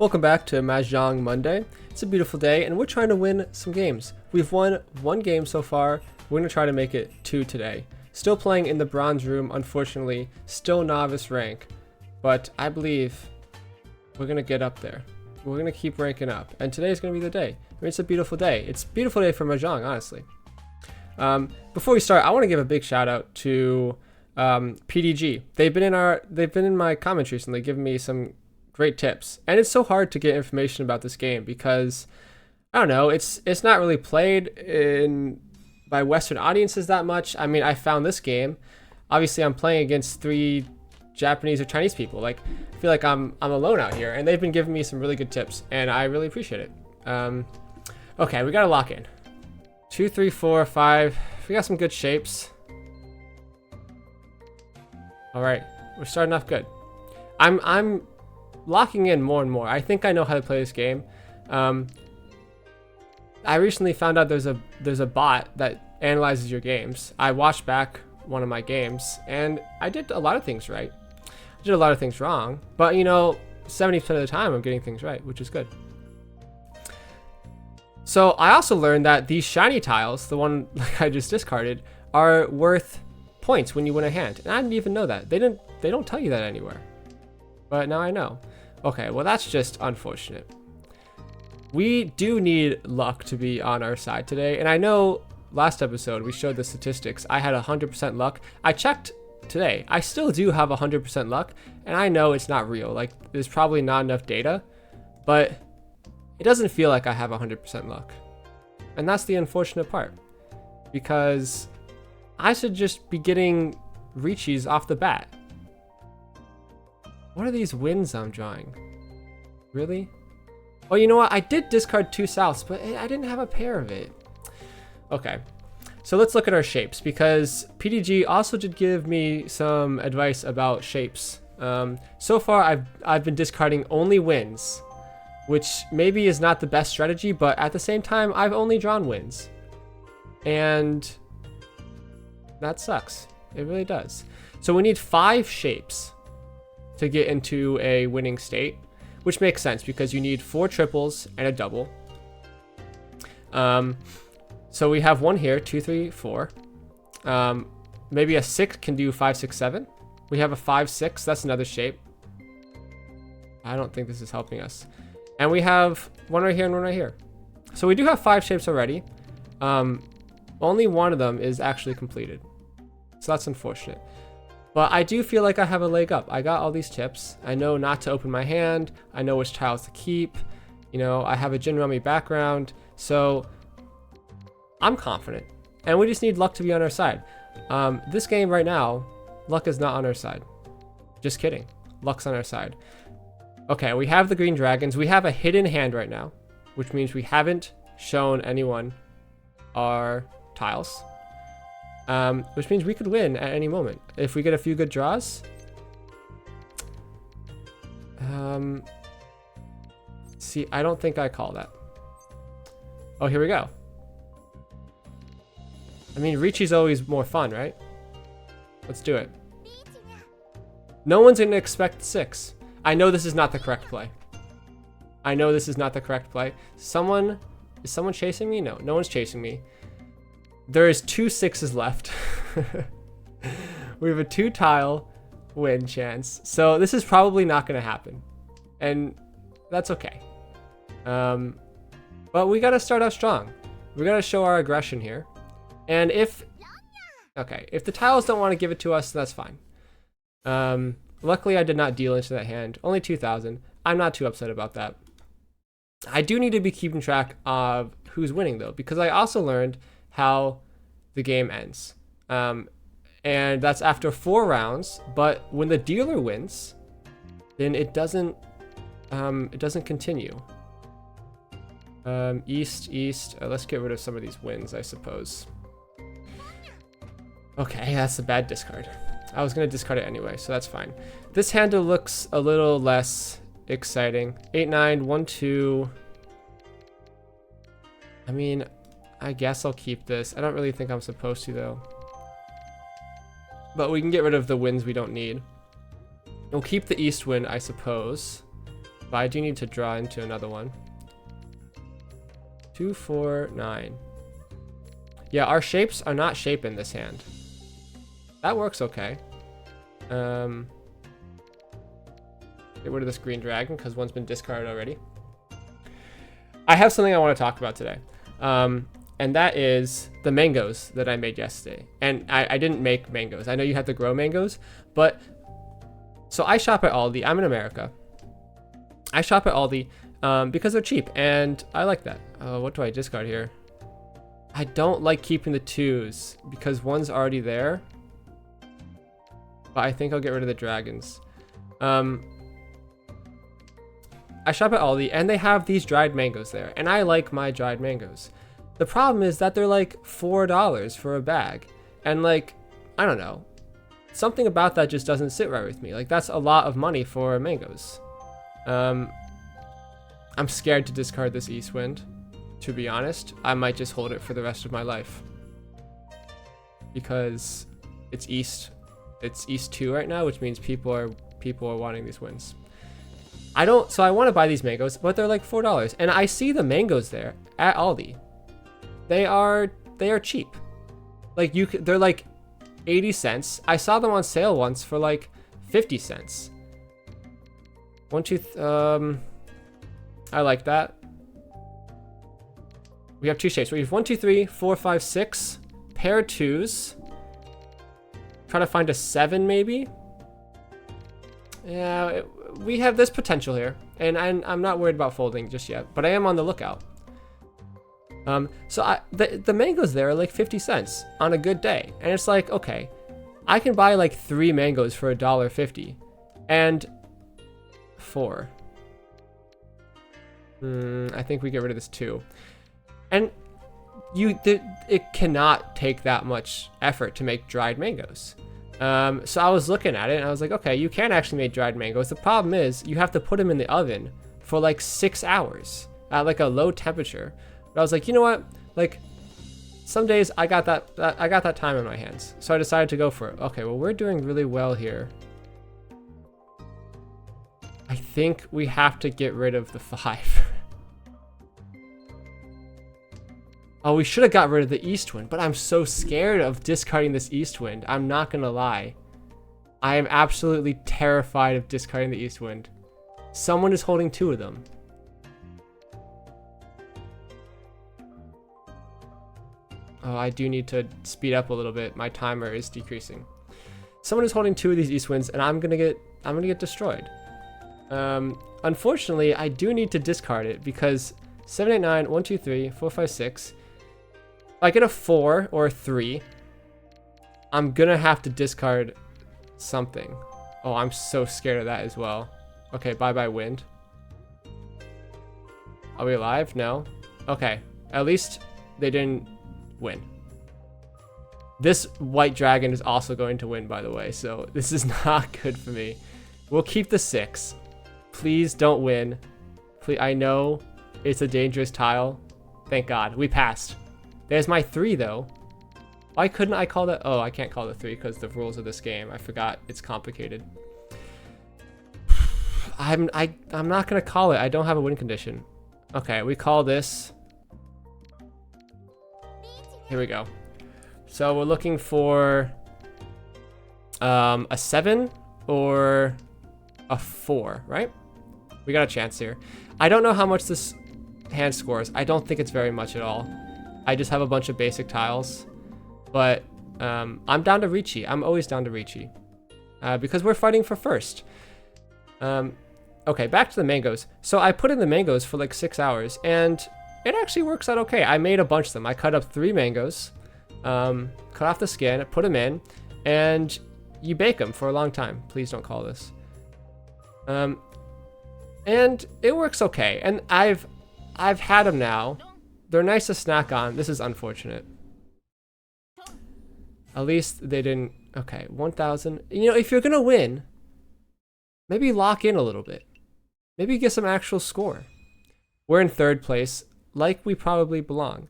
Welcome back to Mahjong Monday. It's a beautiful day and we're trying to win some games. We've won one game so far. We're going to try to make it 2 today. Still playing in the bronze room, unfortunately. Still novice rank. But I believe we're going to get up there. We're going to keep ranking up. And today's going to be the day. I mean, it's a beautiful day. It's a beautiful day for Mahjong, honestly. Before we start, I want to give a big shout out to PDG. They've been in my comments recently, giving me some great tips. And it's so hard to get information about this game because I don't know, it's not really played by Western audiences that much. I mean, I found this game. Obviously, I'm playing against 3 Japanese or Chinese people. Like, I feel like I'm alone out here, and they've been giving me some really good tips, and I really appreciate it. Okay, we gotta lock in. 2, 3, 4, 5. We got some good shapes. All right, we're starting off good. I'm locking in more and more. I think I know how to play this game. I recently found out there's a bot that analyzes your games. I watched back one of my games and I did a lot of things right. I did a lot of things wrong, but you know, 70% of the time I'm getting things right, which is good. So I also learned that these shiny tiles, the one I just discarded, are worth points when you win a hand. And I didn't even know that. They don't tell you that anywhere. But now I know. Okay, well that's just unfortunate. We do need luck to be on our side today. And I know last episode we showed the statistics. I had 100% luck. I checked today. I still do have 100% luck. And I know it's not real. Like, there's probably not enough data. But it doesn't feel like I have 100% luck. And that's the unfortunate part. Because I should just be getting Riichis off the bat. What are these wins I'm drawing? Really? Oh, you know what? I did discard 2 souths, but I didn't have a pair of it. Okay, so let's look at our shapes because PDG also did give me some advice about shapes. So far, I've been discarding only wins, which maybe is not the best strategy, but at the same time, I've only drawn wins. And that sucks. It really does. So we need 5 shapes to get into a winning state, which makes sense because you need 4 triples and a double. So we have one here, 2, 3, 4. Maybe a 6 can do 5, 6, 7. We have a 5, 6. That's another shape. I don't think this is helping us. And we have one right here and one right here. So we do have 5 shapes already. Only one of them is actually completed. So that's unfortunate. But I do feel like I have a leg up. I got all these tips. I know not to open my hand. I know which tiles to keep. You know, I have a Jin Rummy background. So I'm confident. And we just need luck to be on our side. This game right now, luck is not on our side. Just kidding. Luck's on our side. Okay, we have the green dragons. We have a hidden hand right now, which means we haven't shown anyone our tiles. Which means we could win at any moment if we get a few good draws. See, I don't think I call that. Oh, here we go. I mean, Riichi's always more fun, right? Let's do it. No one's gonna expect 6. I know this is not the correct play. I know this is not the correct play. Is someone chasing me? No, no one's chasing me. There is 2 6s left. We have a 2 tile win chance. So this is probably not going to happen. And that's okay. But we got to start out strong. We got to show our aggression here. And if the tiles don't want to give it to us, that's fine. Luckily, I did not deal into that hand. Only 2,000. I'm not too upset about that. I do need to be keeping track of who's winning, though, because I also learned how the game ends. And that's after 4 rounds, but when the dealer wins, then it doesn't continue. East. Let's get rid of some of these wins, I suppose. Okay, that's a bad discard. I was gonna discard it anyway, so that's fine. This hand looks a little less exciting. 8, 9, 1, 2. I mean, I guess I'll keep this. I don't really think I'm supposed to, though. But we can get rid of the wins we don't need. We'll keep the east win, I suppose. But I do need to draw into another one. 2, 4, 9. Yeah, our shapes are not shaping this hand. That works okay. Get rid of this green dragon because one's been discarded already. I have something I want to talk about today. And that is the mangoes that I made yesterday. And I didn't make mangoes. I know you have to grow mangoes, but so I shop at Aldi. I'm in America. I shop at Aldi because they're cheap and I like that. What do I discard here? I don't like keeping the 2s because one's already there. But I think I'll get rid of the dragons. I shop at Aldi and they have these dried mangoes there. And I like my dried mangoes. The problem is that they're like $4 for a bag. And like, I don't know. Something about that just doesn't sit right with me. Like that's a lot of money for mangoes. I'm scared to discard this East Wind. To be honest, I might just hold it for the rest of my life. Because it's East 2 right now, which means people are wanting these wins. So I want to buy these mangoes, but they're like $4. And I see the mangoes there at Aldi. They are cheap. Like they're like 80 cents. I saw them on sale once for like 50 cents. I like that. We have 2 shapes. We have 1, 2, 3, 4, 5, 6. Pair of 2s. Try to find a 7 maybe. Yeah, we have this potential here. And I'm not worried about folding just yet, but I am on the lookout. So the mangoes there are like 50 cents on a good day. And it's like, okay, I can buy like 3 mangoes for $1.50 and 4. I think we get rid of this 2. And it cannot take that much effort to make dried mangoes. So I was looking at it and I was like, okay, you can actually make dried mangoes. The problem is you have to put them in the oven for like 6 hours at like a low temperature. But I was like, you know what? Like some days I got that time in my hands. So I decided to go for it. Okay, well, we're doing really well here. I think we have to get rid of the 5. Oh, we should have got rid of the East Wind, but I'm so scared of discarding this East Wind. I'm not gonna lie. I am absolutely terrified of discarding the East Wind. Someone is holding 2 of them. Oh, I do need to speed up a little bit. My timer is decreasing. Someone is holding 2 of these East Winds, and I'm gonna get destroyed. Unfortunately, I do need to discard it because 7, 8, 9, 1, 2, 3, 4, 5, 6. If I get a 4 or a 3, I'm gonna have to discard something. Oh, I'm so scared of that as well. Okay, bye-bye wind. Are we alive? No. Okay, at least they didn't win. This white dragon is also going to win, by the way, so this is not good for me. We'll keep the 6. Please don't win. Please, I know it's a dangerous tile. Thank God, we passed. There's my 3 though. Why couldn't I call that? Oh, I can't call it 3 because the rules of this game. I forgot it's complicated. I'm not gonna call it. I don't have a win condition. Okay, we call this. Here we go. So we're looking for a 7 or a 4, right? We got a chance here. I don't know how much this hand scores. I don't think it's very much at all. I just have a bunch of basic tiles, but I'm down to Riichi. I'm always down to Riichi because we're fighting for first. Okay, back to the mangoes. So I put in the mangoes for like 6 hours and it actually works out okay. I made a bunch of them. I cut up 3 mangoes, cut off the skin, put them in, and you bake them for a long time. Please don't call this. And it works okay. And I've had them now. They're nice to snack on. This is unfortunate. At least they didn't. Okay, 1,000. You know, if you're gonna win, maybe lock in a little bit. Maybe get some actual score. We're in 3rd place, like we probably belong.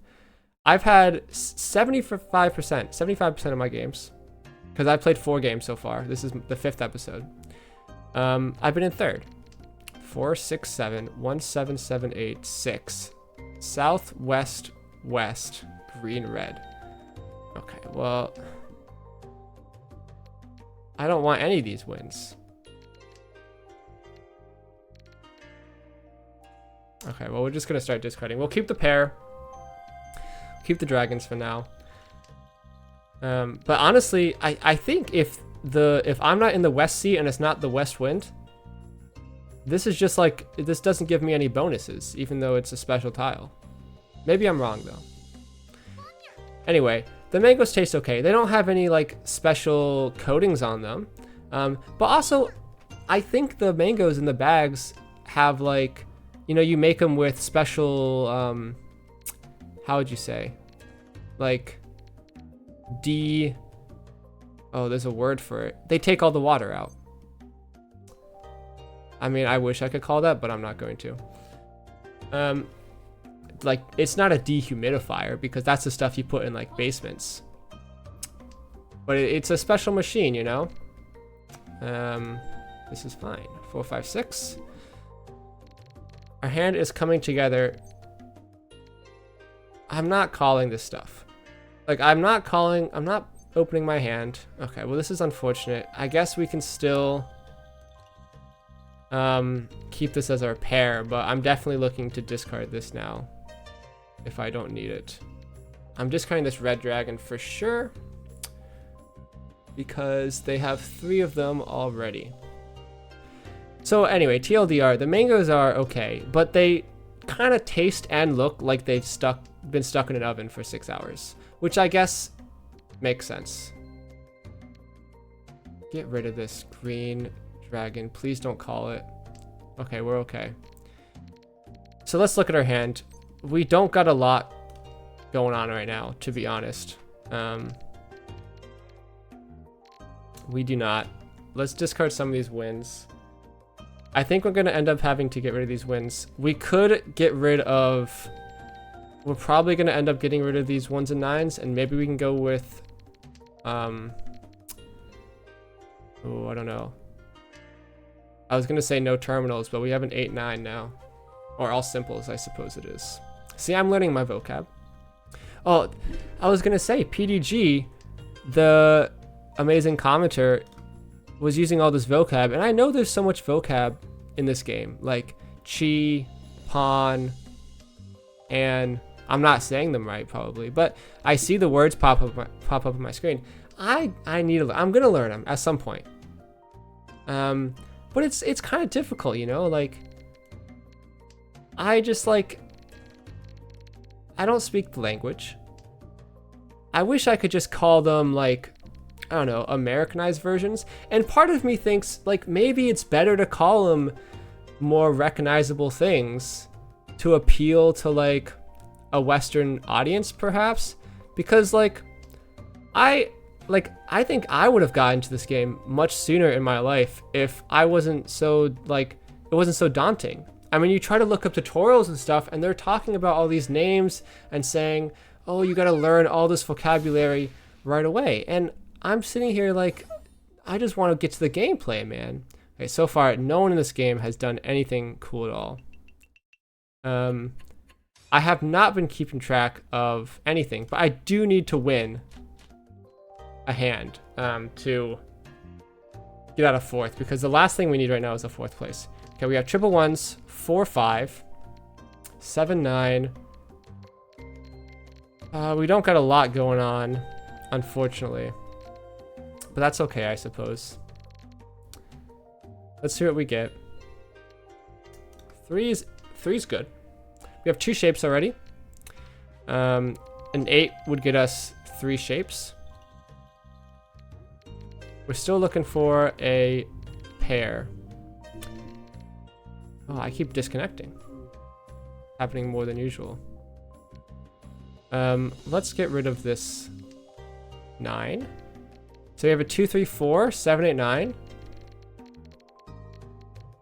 I've had 75% of my games, because I played 4 games so far. This is the 5th episode. I've been in 3rd. 4, 6, 7, 1, 7, 7, 8, 6. South, west, west, green, red. Okay, well, I don't want any of these wins. Okay, well, we're just gonna start discarding. We'll keep the pair. Keep the dragons for now. But honestly, I think if I'm not in the west sea and it's not the west wind, this is just like, this doesn't give me any bonuses, even though it's a special tile. Maybe I'm wrong though. Anyway, the mangoes taste okay. They don't have any like special coatings on them. But also, I think the mangoes in the bags have like, you know, you make them with special, how would you say? Like, oh, there's a word for it. They take all the water out. I mean, I wish I could call that, but I'm not going to. Like, it's not a dehumidifier because that's the stuff you put in like basements. But it's a special machine, you know? This is fine. 4, 5, 6. Our hand is coming together. I'm not calling this stuff. Like, I'm not opening my hand. Okay, well, this is unfortunate. I guess we can still keep this as our pair, but I'm definitely looking to discard this now if I don't need it. I'm discarding this red dragon for sure because they have 3 of them already. So anyway, TLDR, the mangoes are okay, but they kind of taste and look like they've been stuck in an oven for 6 hours, which I guess makes sense. Get rid of this green dragon. Please don't call it. Okay, we're okay. So let's look at our hand. We don't got a lot going on right now, to be honest. We do not. Let's discard some of these wins. I think we're going to end up having to get rid of these wins. We could get rid of... We're probably going to end up getting rid of these 1s and 9s, and maybe we can go with... Oh, I don't know. I was going to say no terminals, but we have an 8, 9 now. Or all simples, I suppose it is. See, I'm learning my vocab. Oh, I was going to say, PDG, the amazing commenter, was using all this vocab, and I know there's so much vocab in this game, like chi, pawn, and I'm not saying them right probably, but I see the words pop up on my screen. I'm gonna learn them at some point. But it's kind of difficult, you know, like I don't speak the language. I wish I could just call them like, I don't know, Americanized versions. And part of me thinks like maybe it's better to call them more recognizable things to appeal to like a Western audience perhaps, because like I think I would have gotten to this game much sooner in my life if I wasn't so like, it wasn't so daunting. I mean, you try to look up tutorials and stuff and they're talking about all these names and saying, oh, you got to learn all this vocabulary right away. And I'm sitting here like, I just want to get to the gameplay, man. Okay, so far, no one in this game has done anything cool at all. I have not been keeping track of anything, but I do need to win a hand to get out of 4th, because the last thing we need right now is a 4th place. Okay, we have triple 1s, 4, 5, 7, 9. We don't got a lot going on, unfortunately. But that's okay, I suppose. Let's see what we get. 3's good. We have 2 shapes already. An 8 would get us 3 shapes. We're still looking for a pair. Oh, I keep disconnecting. Happening more than usual. Let's get rid of this 9. So we have a 2, 3, 4, 7, 8, 9.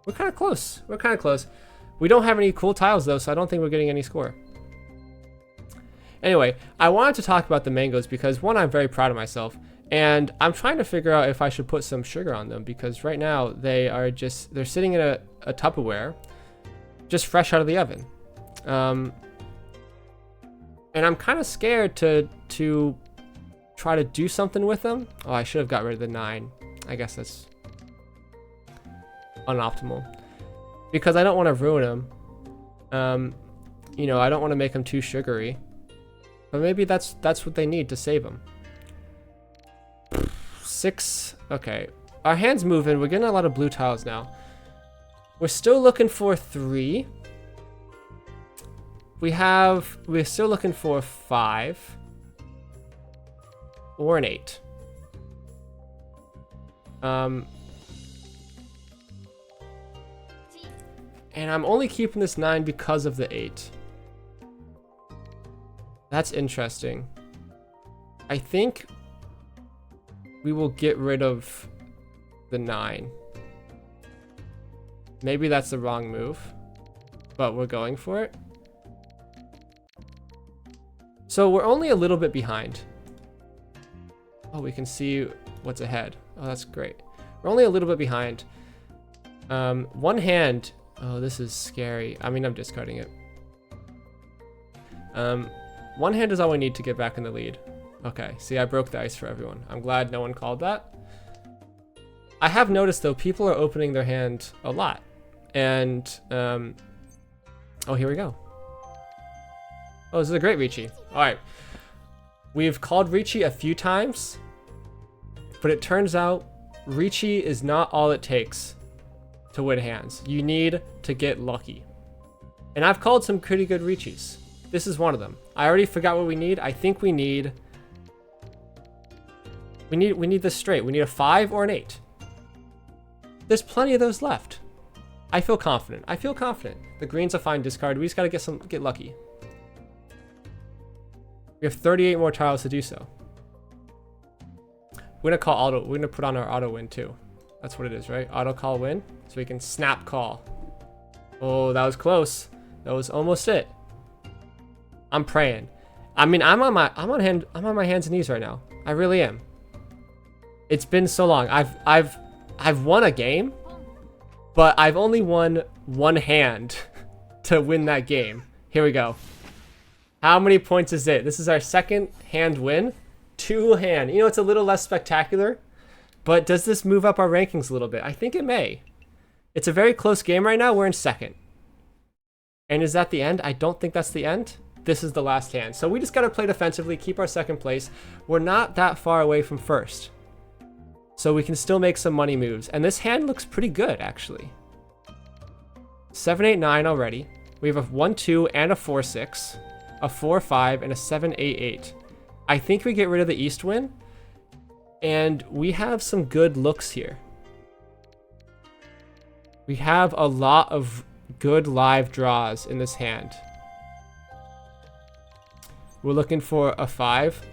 We're kind of close. We're kind of close. We don't have any cool tiles though, so I don't think we're getting any score. Anyway, I wanted to talk about the mangoes because one, I'm very proud of myself, And I'm trying to figure out if I should put some sugar on them, because right now they're sitting in a Tupperware, just fresh out of the oven. And I'm kind of scared to try to do something with them. Oh, I should have got rid of the 9. I guess that's unoptimal, because I don't want to ruin them. You know, I don't want to make them too sugary, but maybe that's what they need to save them. 6. Okay, our hand's moving. We're getting a lot of blue tiles now. We're still looking for 3. We're still looking for 5 or an 8. And I'm only keeping this 9 because of the 8. That's interesting. I think we will get rid of the 9. Maybe that's the wrong move, but we're going for it. So we're only a little bit behind. Oh, we can see what's ahead. Oh, that's great. We're only a little bit behind. One hand. Oh, this is scary. I mean, I'm discarding it. One hand is all we need to get back in the lead. Okay, see, I broke the ice for everyone. I'm glad no one called that. I have noticed, though, people are opening their hand a lot. And, oh, here we go. Oh, this is a great Riichi. All right. We've called Riichi a few times, but it turns out Riichi is not all it takes to win hands. You need to get lucky. And I've called some pretty good Riichis. This is one of them. I already forgot what we need. I think we need this straight. We need a 5 or an 8. There's plenty of those left. I feel confident. I feel confident. The green's a fine discard. We just gotta get lucky. We have 38 more tiles to do so. We're gonna call auto. We're gonna put on our auto win too. That's what it is, right? Auto call win, so we can snap call. Oh, that was close. That was almost it. I'm praying. I mean, I'm on my hands and knees right now. I really am. It's been so long. I've won a game, but I've only won one hand to win that game. Here we go. How many points is it? This is our second hand win. 2 hand. You know, it's a little less spectacular, but does this move up our rankings a little bit? I think it may. It's a very close game right now. We're in second. And is that the end? I don't think that's the end. This is the last hand. So we just got to play defensively, keep our second place. We're not that far away from first, so we can still make some money moves. And this hand looks pretty good, actually. 7, 8, 9 already. We have a 1, 2, and a 4, 6. A 4, 5, and a 7, 8, 8. I think we get rid of the east win, and we have some good looks here. We have a lot of good live draws in this hand. We're looking for a 5.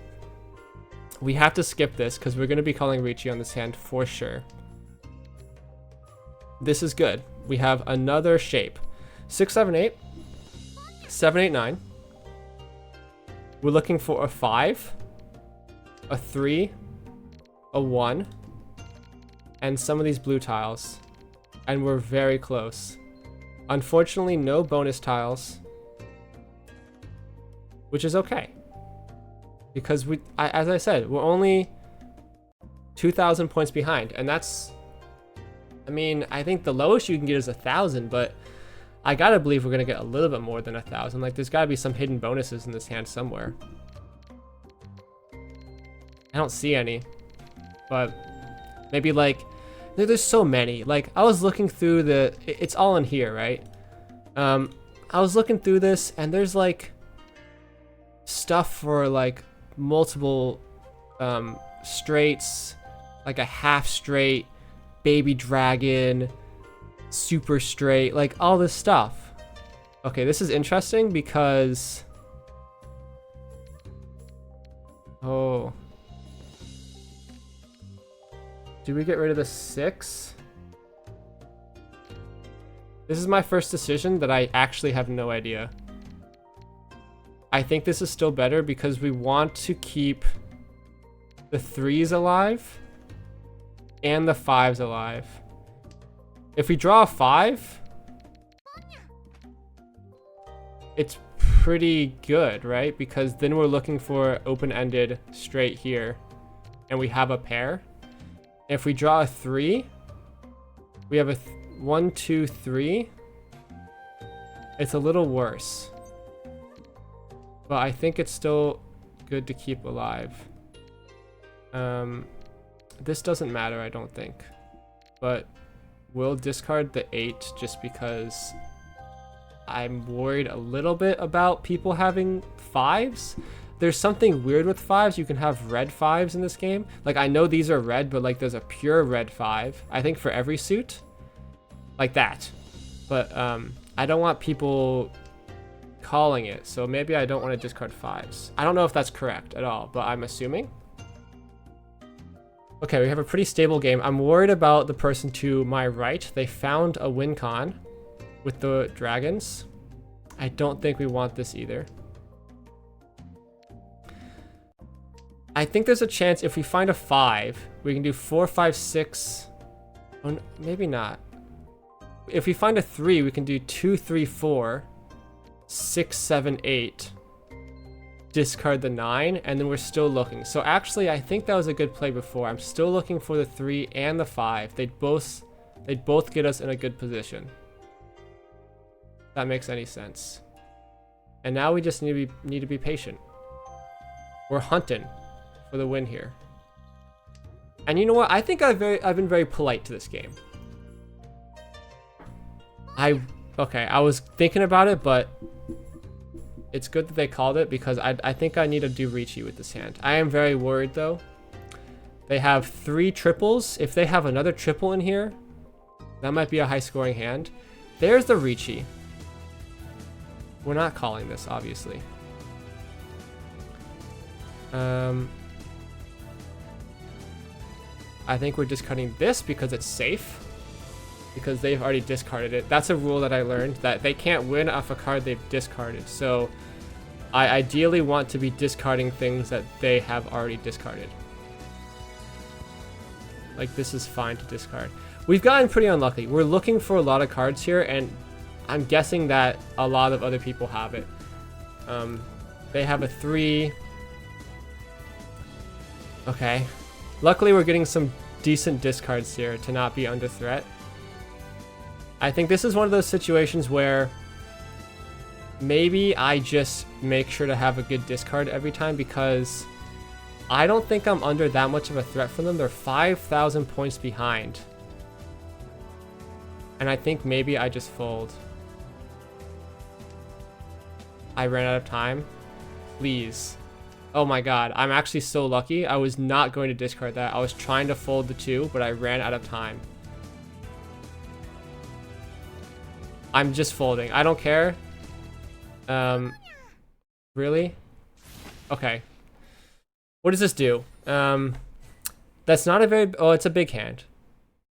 We have to skip this because we're going to be calling Riichi on this hand for sure. This is good. We have another shape. 6, 7, 8. 7, 8, 9. We're looking for a 5, a 3, a 1, and some of these blue tiles. And we're very close. Unfortunately, no bonus tiles, which is okay. Because as I said, we're only 2,000 points behind. And that's, I mean, I think the lowest you can get is 1,000, but I gotta believe we're gonna get a little bit more than 1,000. Like, there's gotta be some hidden bonuses in this hand somewhere. I don't see any, but maybe like, there's so many. Like, I was looking through it's all in here, right? I was looking through this, and there's like stuff for like multiple straights, like a half straight, baby dragon, super straight, like all this stuff. Okay, this is interesting because, oh, do we get rid of the 6? This is my first decision that I actually have no idea. I think this is still better because we want to keep The 3's alive. And the 5's alive. If we draw a 5, it's pretty good, right? Because then we're looking for open-ended straight here. And we have a pair. If we draw a 3, we have a 1, 2, 3. It's a little worse. But I think it's still good to keep alive. This doesn't matter, I don't think. But we'll discard the 8 just because I'm worried a little bit about people having 5s. There's something weird with 5s. You can have red 5s in this game. Like, I know these are red, but like there's a pure red 5, I think, for every suit. Like that. But I don't want people calling it, so maybe I don't want to discard 5s. I don't know if that's correct at all, but I'm assuming. Okay, we have a pretty stable game. I'm worried about the person to my right. They found a win con with the dragons. I don't think we want this either. I think there's a chance if we find a 5, we can do 4, 5, 6. Oh, no, maybe not. If we find a 3, we can do 2, 3, 4, 6, 7, 8. Discard the 9, and then we're still looking. So actually, I think that was a good play before. I'm still looking for the 3 and the 5. They'd both get us in a good position. If that makes any sense. And now we just need to be patient. We're hunting for the win here. And you know what? I think I've been very polite to this game. Okay, I was thinking about it, but it's good that they called it because I think I need to do Riichi with this hand. I am very worried though. They have 3 triples. If they have another triple in here, that might be a high scoring hand. There's the Riichi. We're not calling this, obviously. I think we're discarding this because it's safe. Because they've already discarded it. That's a rule that I learned, that they can't win off a card they've discarded. So I ideally want to be discarding things that they have already discarded. Like, this is fine to discard. We've gotten pretty unlucky. We're looking for a lot of cards here, and I'm guessing that a lot of other people have it. They have a 3. Okay. Luckily, we're getting some decent discards here to not be under threat. I think this is one of those situations where maybe I just make sure to have a good discard every time because I don't think I'm under that much of a threat from them. They're 5,000 points behind. And I think maybe I just fold. I ran out of time. Please. Oh my god, I'm actually so lucky. I was not going to discard that. I was trying to fold the 2, but I ran out of time. I'm just folding. I don't care. Really? Okay. What does this do? That's not a very... Oh, it's a big hand,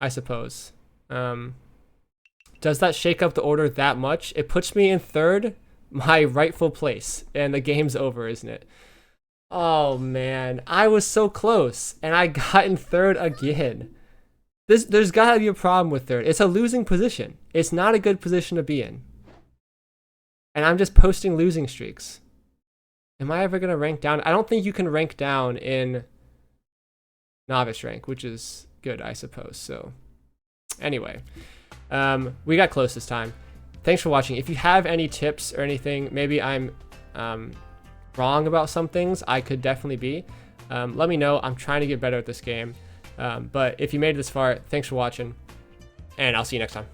I suppose. Does that shake up the order that much? It puts me in 3rd, my rightful place, and the game's over, isn't it? Oh, man. I was so close, and I got in 3rd again. There's gotta be a problem with 3rd. It's a losing position. It's not a good position to be in. And I'm just posting losing streaks. Am I ever gonna rank down? I don't think you can rank down in novice rank, which is good, I suppose. So anyway, we got close this time. Thanks for watching. If you have any tips or anything, maybe I'm wrong about some things, I could definitely be. Let me know. I'm trying to get better at this game. But if you made it this far, thanks for watching, and I'll see you next time.